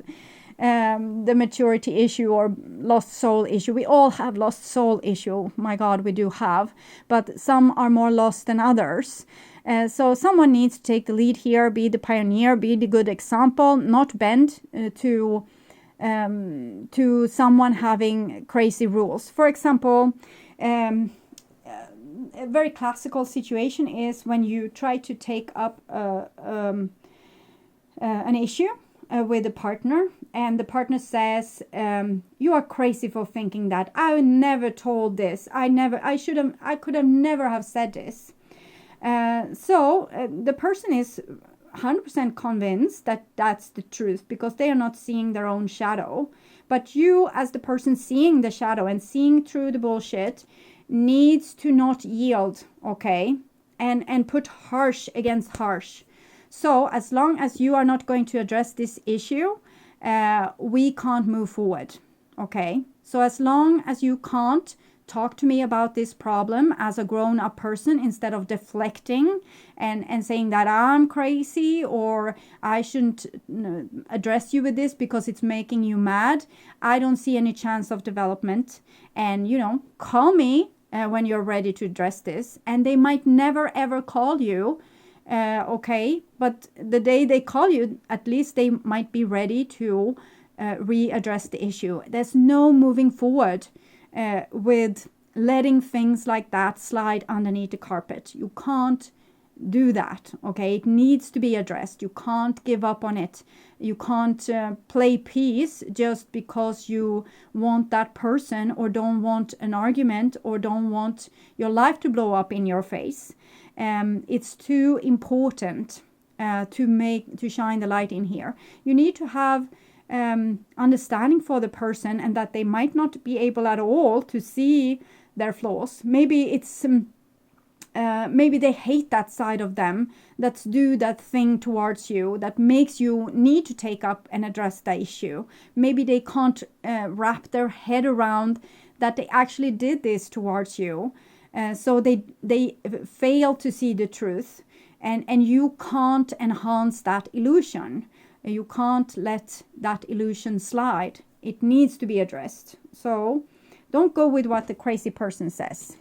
the maturity issue or lost soul issue. We all have lost soul issue. My God, we do have. But some are more lost than others. So someone needs to take the lead here, be the pioneer, be the good example, not bend to someone having crazy rules. For example, a very classical situation is when you try to take up an issue with a partner, and the partner says, you are crazy for thinking that. I never told this. I could have never have said this. So the person is 100% convinced that that's the truth because they are not seeing their own shadow. But you, as the person seeing the shadow and seeing through the bullshit, needs to not yield, okay? And put harsh against harsh. So as long as you are not going to address this issue, we can't move forward, okay? So as long as you can't talk to me about this problem as a grown-up person instead of deflecting and saying that I'm crazy or I shouldn't address you with this because it's making you mad, I don't see any chance of development. And, call me when you're ready to address this. And they might never, ever call you, okay? But the day they call you, at least they might be ready to readdress the issue. There's no moving forward with letting things like that slide underneath the carpet. You can't do that, okay? It needs to be addressed. You can't give up on it. You can't play peace just because you want that person or don't want an argument or don't want your life to blow up in your face. It's too important to shine the light in here. You need to have understanding for the person and that they might not be able at all to see their flaws. Maybe it's maybe they hate that side of them that do that thing towards you that makes you need to take up and address the issue. Maybe they can't wrap their head around that they actually did this towards you. So they fail to see the truth, and you can't enhance that illusion. You can't let that illusion slide. It needs to be addressed. So don't go with what the crazy person says.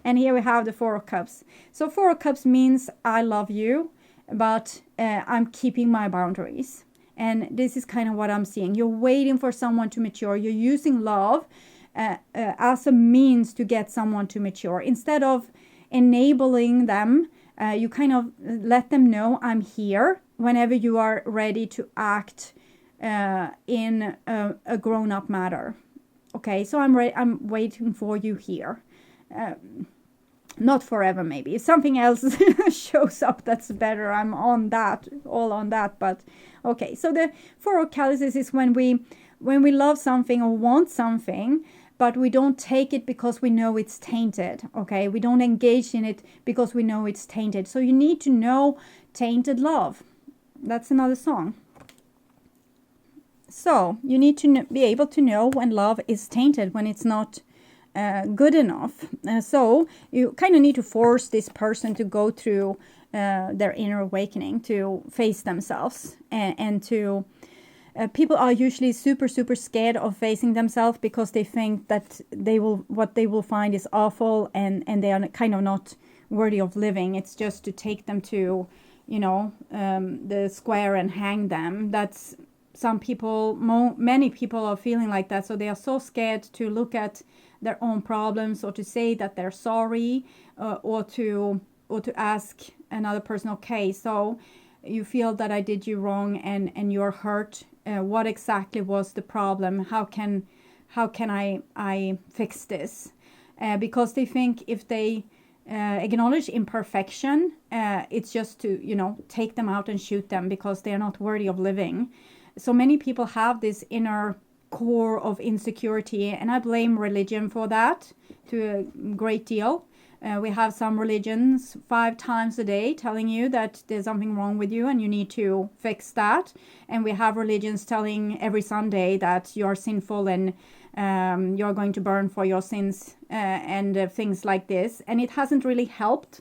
And here we have the Four of Cups. So Four of Cups means I love you, but I'm keeping my boundaries. And this is kind of what I'm seeing. You're waiting for someone to mature. You're using love as a means to get someone to mature. Instead of enabling them, you kind of let them know I'm here whenever you are ready to act in a grown-up matter. Okay, so I'm waiting for you here. Not forever, maybe. If something else shows up that's better, I'm on that, all on that. But okay, so the Four of Chalices is when we love something or want something, but we don't take it because we know it's tainted, okay? We don't engage in it because we know it's tainted. So you need to know tainted love. That's another song. So you need to be able to know when love is tainted, when it's not good enough. So you kind of need to force this person to go through their inner awakening, to face themselves, and to... people are usually super scared of facing themselves because they think that what they will find is awful, and they are kind of not worthy of living. It's just to take them to, the square and hang them. That's some people, many people are feeling like that. So they are so scared to look at their own problems, or to say that they're sorry, or to ask another person, okay, so you feel that I did you wrong and you're hurt. What exactly was the problem? How can I fix this? Because they think if they acknowledge imperfection, it's just to take them out and shoot them because they are not worthy of living. So many people have this inner core of insecurity, and I blame religion for that to a great deal. We have some religions 5 times a day telling you that there's something wrong with you and you need to fix that. And we have religions telling every Sunday that you're sinful and you're going to burn for your sins, and things like this. And it hasn't really helped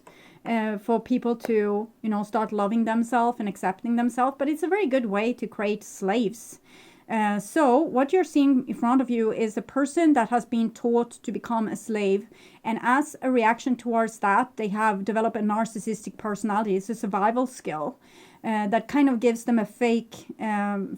for people to, start loving themselves and accepting themselves. But it's a very good way to create slaves. So what you're seeing in front of you is a person that has been taught to become a slave. And as a reaction towards that, they have developed a narcissistic personality. It's a survival skill that kind of gives them a fake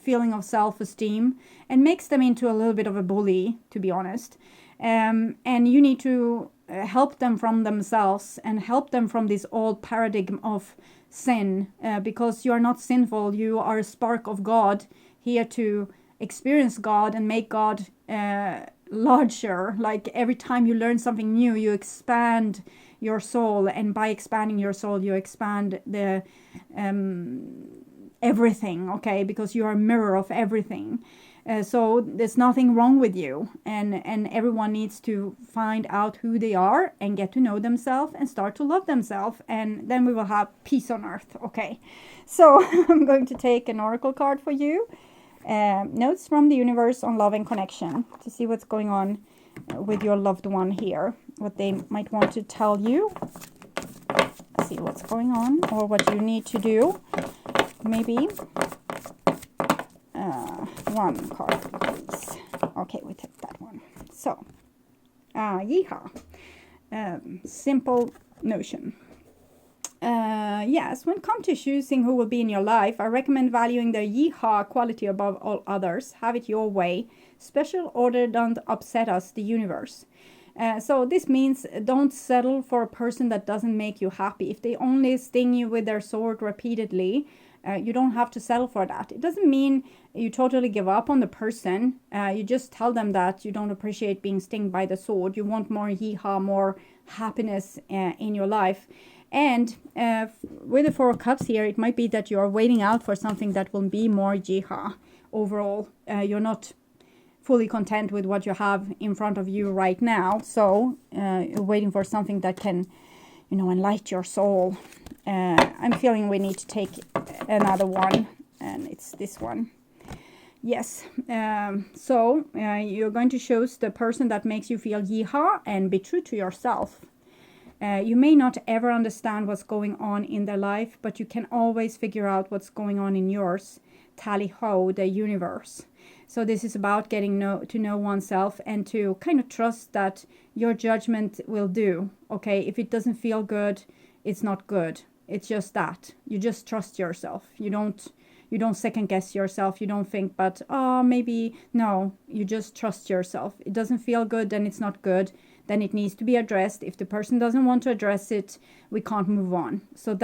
feeling of self-esteem and makes them into a little bit of a bully, to be honest. And you need to help them from themselves and help them from this old paradigm of sin, because you are not sinful. You are a spark of God, here to experience God and make God larger. Like every time you learn something new, you expand your soul, and by expanding your soul, you expand the everything, okay? Because you are a mirror of everything. So there's nothing wrong with you, and everyone needs to find out who they are and get to know themselves and start to love themselves, and then we will have peace on earth, okay? So I'm going to take an oracle card for you. Notes from the universe on love and connection, to see what's going on with your loved one here, what they might want to tell you. See what's going on or what you need to do. Maybe one card, please. Okay, we take that one. So, yeehaw. Simple notion. Yes, when it comes to choosing who will be in your life, I recommend valuing the yeehaw quality above all others. Have it your way. Special order, don't upset us, the universe. So this means don't settle for a person that doesn't make you happy. If they only sting you with their sword repeatedly, you don't have to settle for that. It doesn't mean you totally give up on the person. You just tell them that you don't appreciate being stung by the sword. You want more yeehaw, more happiness in your life. And with the Four of Cups here, it might be that you are waiting out for something that will be more yeehaw overall. You're not fully content with what you have in front of you right now. So you're waiting for something that can, enlighten your soul. I'm feeling we need to take another one, and it's this one. Yes, so you're going to choose the person that makes you feel yeehaw and be true to yourself. You may not ever understand what's going on in their life, but you can always figure out what's going on in yours. Tally ho, the universe. So this is about getting to know oneself and to kind of trust that your judgment will do. Okay, if it doesn't feel good, it's not good. It's just that. You just trust yourself. You don't second guess yourself. You don't think, but maybe no. You just trust yourself. It doesn't feel good, then it's not good. Then it needs to be addressed. If the person doesn't want to address it, we can't move on. So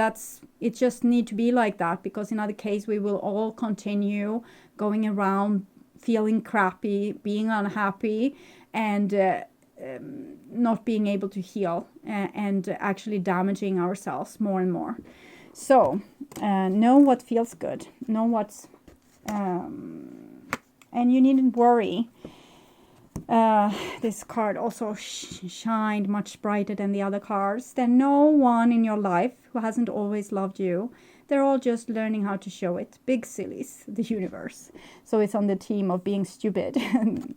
it just need to be like that, because in other case we will all continue going around feeling crappy, being unhappy, and not being able to heal, and actually damaging ourselves more and more. So know what feels good. Know what's and you needn't worry. This card also shined much brighter than the other cards. There's no one in your life who hasn't always loved you. They're all just learning how to show it. Big sillies, the universe. So it's on the theme of being stupid.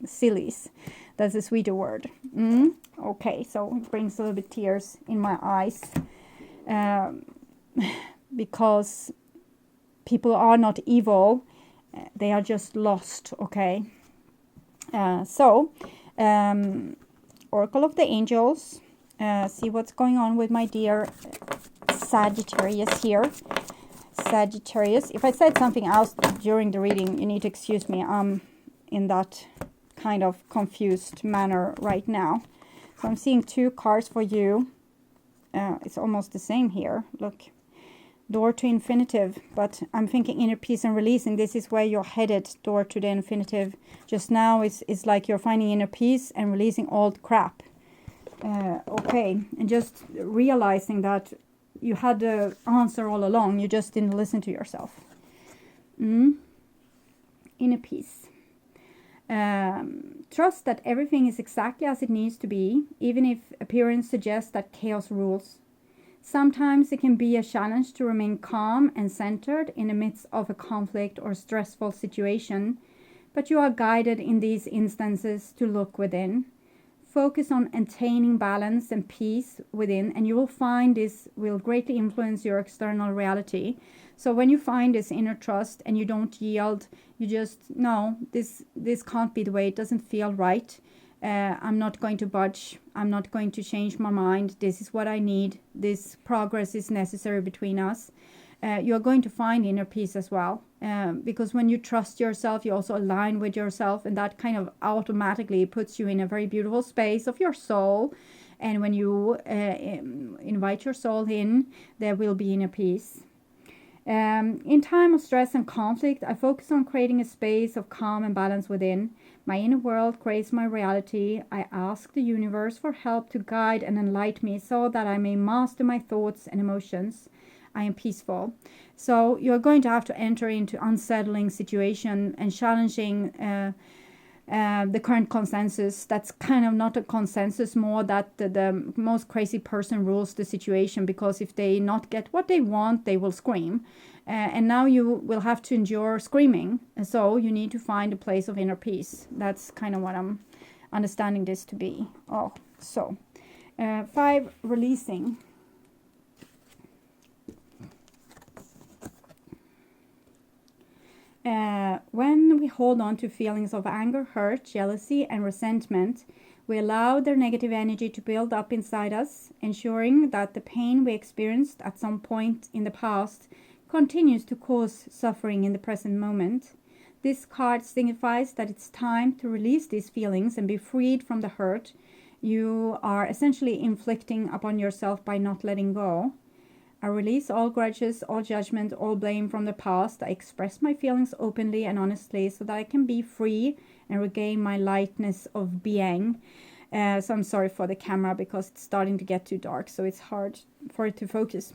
Sillies. That's a sweeter word. Okay, so it brings a little bit tears in my eyes. Because people are not evil. They are just lost, okay? Oracle of the Angels. See what's going on with my dear Sagittarius here. Sagittarius. If I said something else during the reading, you need to excuse me. I'm in that kind of confused manner right now. So I'm seeing two cards for you. It's almost the same here. Look. Door to infinitive, but I'm thinking inner peace and releasing. This is where you're headed, door to the infinitive. Just now it's like you're finding inner peace and releasing old crap. Okay, and just realizing that you had the answer all along, you just didn't listen to yourself. Inner peace. Trust that everything is exactly as it needs to be, even if appearance suggests that chaos rules. Sometimes it can be a challenge to remain calm and centered in the midst of a conflict or stressful situation, but you are guided in these instances to look within. focus on attaining balance and peace within, and you will find this will greatly influence your external reality. So when you find this inner trust and you don't yield, you just, no, this can't be the way, it doesn't feel right. I'm not going to budge. I'm not going to change my mind. This is what I need. This progress is necessary between us. You're going to find inner peace as well. Because when you trust yourself, you also align with yourself, and that kind of automatically puts you in a very beautiful space of your soul. And when you invite your soul in, there will be inner peace. In time of stress and conflict, I focus on creating a space of calm and balance within. My inner world creates my reality. I ask the universe for help to guide and enlighten me so that I may master my thoughts and emotions. I am peaceful. So you're going to have to enter into unsettling situation and challenging the current consensus. That's kind of not a consensus, more that the most crazy person rules the situation, because if they not get what they want, they will scream. And now you will have to endure screaming. And so you need to find a place of inner peace. That's kind of what I'm understanding this to be. Oh, so 5, releasing. When we hold on to feelings of anger, hurt, jealousy, and resentment, we allow their negative energy to build up inside us, ensuring that the pain we experienced at some point in the past continues to cause suffering in the present moment. This card signifies that it's time to release these feelings and be freed from the hurt you are essentially inflicting upon yourself by not letting go. I release all grudges, all judgment, all blame from the past. I express my feelings openly and honestly so that I can be free and regain my lightness of being. So I'm sorry for the camera because it's starting to get too dark, so it's hard for it to focus.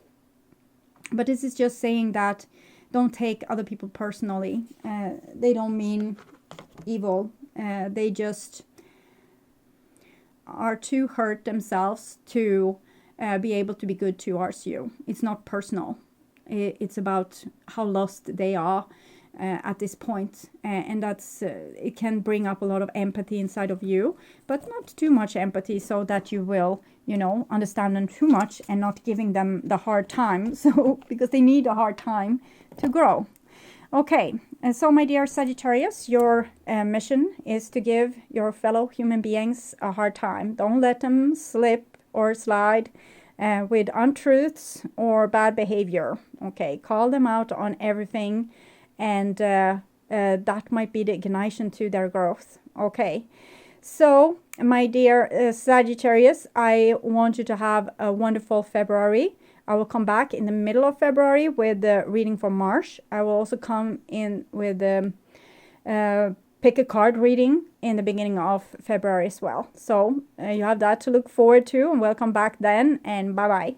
But this is just saying that don't take other people personally. They don't mean evil. They just are too hurt themselves to be able to be good towards you. It's not personal. It's about how lost they are at this point. And that's it can bring up a lot of empathy inside of you, but not too much empathy so that you will, understand them too much and not giving them the hard time. So because they need a hard time to grow. Okay, and so my dear Sagittarius, your mission is to give your fellow human beings a hard time. Don't let them slip or slide with untruths or bad behavior. Okay, call them out on everything, and that might be the ignition to their growth. Okay, so my dear Sagittarius, I want you to have a wonderful February. I will come back in the middle of February with the reading for March. I will also come in with the pick a card reading in the beginning of February as well. So you have that to look forward to, and welcome back then, and bye-bye.